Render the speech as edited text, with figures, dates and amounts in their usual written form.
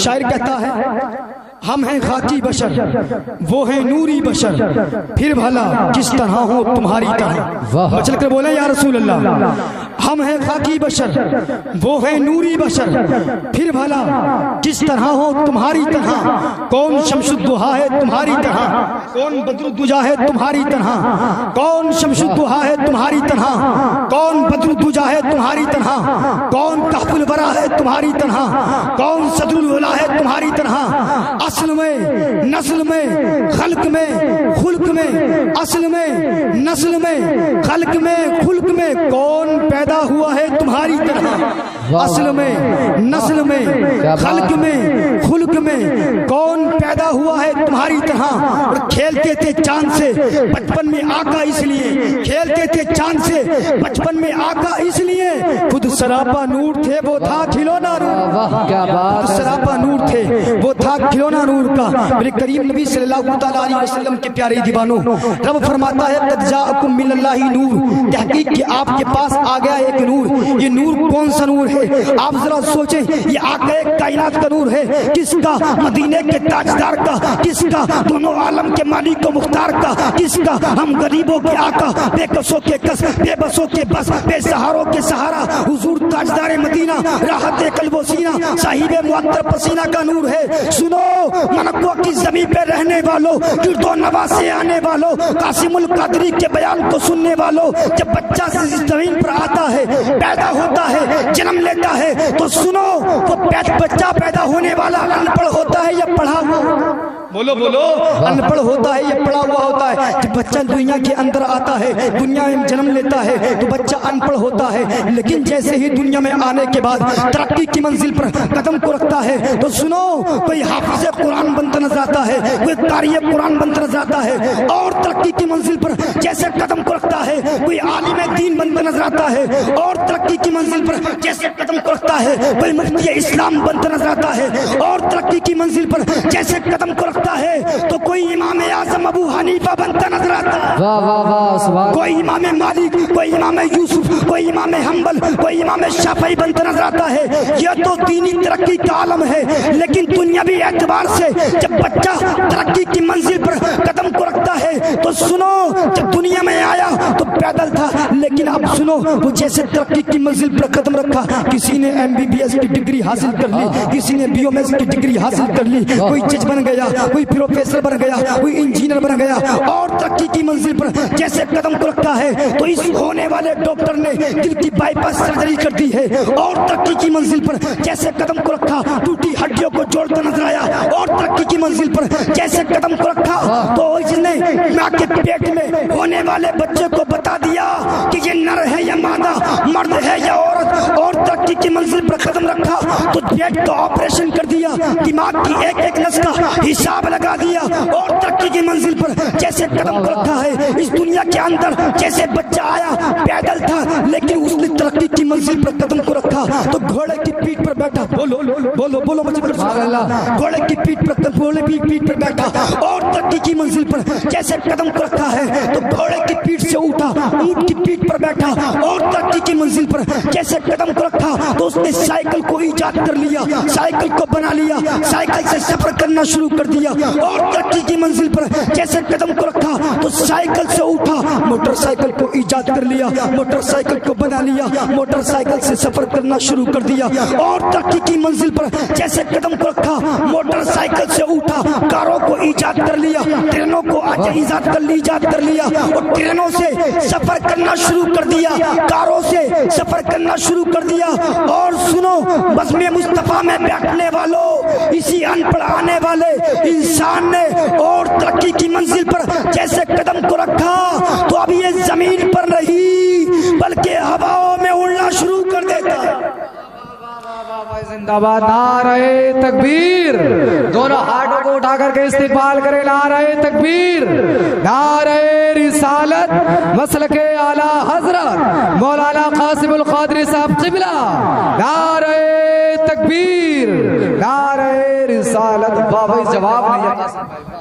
شاعر کہتا ہے ہم ہیں خاکی بشر وہ ہیں نوری بشر پھر بھلا کس طرح ہو تمہاری طرح. چل کر بولیں یا رسول اللہ. ہم ہیں خاکی بشر وہ ہیں نوری بشر پھر بھلا کس طرح ہو تمہاری طرح. کون شمس الضحیٰ ہے تمہاری طرح, کون بدر الدجا ہے تمہاری طرح, کون شمس الضحیٰ ہے تمہاری طرح, کون بدر الدجا ہے تمہاری طرح, کون کہف الورا ہے تمہاری طرح, کون صدر الولا ہے تمہاری طرح. اصل میں نسل میں خلق میں خلق میں, اصل میں نسل میں خلق میں خلق میں کون پیدا ہوا ہے تمہاری طرح. اصل میں نسل میں خلق میں خلق میں کون پیدا ہوا ہے تمہاری طرح. اور کھیلتے تھے چاند سے بچپن میں آقا اس لیے, کھیلتے تھے چاند سے بچپن میں آقا اس لیے, خود سراپا نور تھے وہ تھا کھلونا نور. خود سراپا نور تھے وہ تھا کھلونا نور کا. میرے کریم نبی صلی اللہ تعالیٰ علیہ وسلم کے پیارے دیوانوں, رب فرماتا ہے قد جاءکم من اللہ نور, تحقیق کہ آپ کے پاس آ گیا ایک نور. یہ نور کون سا نور ہے آپ ذرا سوچیں. یہ آقا کائنات کا نور ہے, کس کا؟ مدینے کے تاجدار کا. کس کا؟ دونوں عالم کے مالک و مختار کا. کس کا؟ ہم غریبوں کے آقا, بے کسوں کے کس, بے بسوں کے بس, بے سہاروں کے سہارا, حضور تاجدار مدینہ, راحت قلب و سینہ, صاحب معطر پسینہ کا نور ہے. سنو منقوع کی زمین پہ رہنے والوں, گرد و نواح سے آنے والوں, قاسم القادری کے بیان کو سننے والوں, جب بچہ اس زمین پر آتا ہے, پیدا ہوتا ہے, جنم لیتا ہے, تو سنو وہ بچہ پیدا ہونے والا ان پڑھ ہوتا ہے یا پڑھا ہوا؟ بولو بولو, ان پڑھ ہوتا ہے یا پڑھا ہوا ہوتا ہے؟ جب بچہ دنیا کے اندر آتا ہے, دنیا میں جنم لیتا ہے, تو بچہ ان پڑھ ہوتا ہے. لیکن جیسے ہی دنیا میں آنے کے بعد ترقی کی منزل پر قدم کو رکھتا ہے, تو سنو کوئی حافظ قرآن بنتا نظر آتا ہے, کوئی قاری قرآن بنتا نظر آتا ہے, اور ترقی کی منزل پر جیسے قدم کو رکھتا ہے کوئی عالم دین بنتا نظر آتا ہے, اور ترقی کی منزل پر جیسے قدم کو رکھتا ہے کوئی مفتی اسلام بنتا نظر آتا ہے, اور ترقی کی منزل پر جیسے قدم کو رکھتا ہے تو کوئی امام اعظم ابو حنیفہ بنتا نظر آتا ہے, کوئی امام مالک, کوئی امام یوسف, کوئی امام حنبل, کوئی امام شافعی بنتا نظر آتا ہے. یہ تو دینی ترقی کا عالم ہے. لیکن دنیاوی اعتبار سے جب بچہ ترقی کی منزل پر قدم کو رکھتا ہے تو سنو جب دنیا میں آیا تو پیدل تھا, لیکن اب سنو وہ جیسے ترقی کی منزل پر قدم رکھا, کسی نے MBBS کی ڈگری حاصل کر لی, کسی نے BMS کی ڈگری حاصل کر لی, کوئی جج بن گیا, کوئی پروفیسر بن گیا, کوئی انجینئر بن گیا, اور ترقی کی منزل پر جیسے قدم کو رکھا ہے تو اس ہونے والے ڈاکٹر نے دل کی بائی پاس سرجری کر دی ہے, اور ترقی کی منزل پر جیسے قدم کو رکھا ٹوٹی ہڈیوں کو جوڑتا نظر آیا, اور ترقی کی منزل پر جیسے قدم کو رکھا تو اس نے ماں کے پیٹ میں ہونے والے بچے کو بتا دیا کہ یہ نر ہے یا مادہ, مرد ہے یا عورت, اور ترقی کی منزل پر قدم رکھا تو پیٹ کا آپریشن کر دیا, دماغ کی ایک ایک نس کا حساب لگا دیا, اور ترقی کی منزل پر جیسے قدم کو رکھا ہے. اس دنیا کے اندر جیسے بچہ آیا پیدل تھا, لیکن اس نے ترقی کی منزل پر قدم کو رکھا تو گھوڑے کی پیٹھ پر بیٹھا, بولو بولو بولو مجھے سبحان اللہ, گھوڑے کی پیٹھ پر, گھوڑے کی پیٹھ پر بیٹھا, اور ترقی کی منزل پر جیسے قدم کو رکھا ہے تو گھوڑے کی پیٹھ سے اٹھا, اونٹ کی پیٹھ پر بیٹھا, اور ترقی کی منزل پر جیسے قدم کو رکھا تو اس نے سائیکل کو ایجاد کر لیا, سائیکل کو بنا لیا, سائیکل سے سفر کرنا شروع کر دیا, اور ترقی کی منزل پر جیسے قدم کو رکھا تو سائیکل سے اٹھا, موٹر سائیکل کو ایجاد کر لیا, موٹر سائیکل کو بنا لیا, موٹر سائیکل سے سفر کرنا شروع کر دیا, اور ترقی کی منزل پر جیسے قدم کو رکھا موٹر سائیکل سے اٹھا, کاروں کو ایجاد کر لیا, ٹرینوں کو ایجاد کر لیا, اور ٹرینوں سے سفر کرنا شروع کر دیا, کاروں سے سفر کرنا شروع کر دیا. اور سنو بزم مصطفیٰ میں بیٹھنے والوں, اسی ان پڑھ آنے والے انسان نے اور ترقی کی منزل پر جیسے قدم کو رکھا تو اب یہ زمین پر نہیں بلکہ ہواؤں میں اڑنا شروع کر دیتا. زندہ باد, نعرہ تکبیر, دونوں ہاتھوں کو اٹھا کر کے استقبال کرے, نعرہ تکبیر, نعرہ رسالت, مسلک اعلی حضرت مولانا قاسم القادری صاحب قبلہ, نعرہ تکبیر, نعرہ رسالت. بابا جواب نہیں ہے.